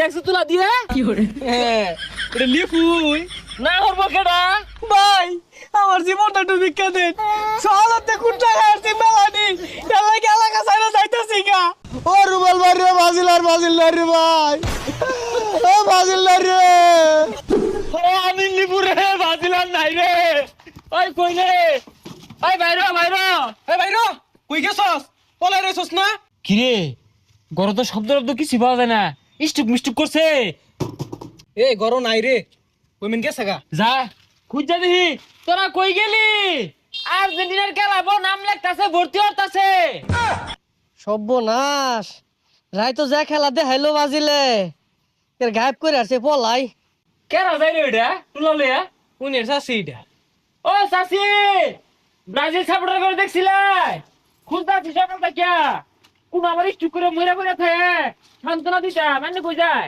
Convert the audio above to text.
দেখছ তুলা দিয়ে হ্যাঁ এটা লিফুই না করব কেডা ভাই আমার জীবনটা একটু ভিক্ষা দেন সহলতে কুটটা খাইছি মেলানি এলাকা এলাকা সাইরা যাইতেছি গা ও রুবেল ভাই রে বাজিলার রে ভাই ও বাজিলার রে ও আমি লিপুরে বাজিলাম নাই রে ওই কই রে ওই বাইরে এ ভাই র কই গেছস পলাই রেছস না কি রে গর তো শব্দ কিছু পাওয়া যায় না স্টুক মিস্টুক করছে এ গরো নাই রে কইমিন গেছে গা যা খুঁজা দেখি তোরা কই গেলি আর্জেন্টিনার খেলাবো নাম লেখতাছে ভর্তি হতাছে সর্বনাশ রাই তো যা খেলা দেখাইলো বাজিলে এর গায়েব করে আসছে পলাই কেরা যাই রে ওইটা তুলা লইয়া উনের চাষি এটা ও চাচি ব্রাজিল সাপোর্টার করে দেখছিলাই খুঁজতাছি সকাল থেকে কোন আমার স্টুক করে মইরা পড়ে থাকে সান্ত্বনা দিতা মানে কই যায়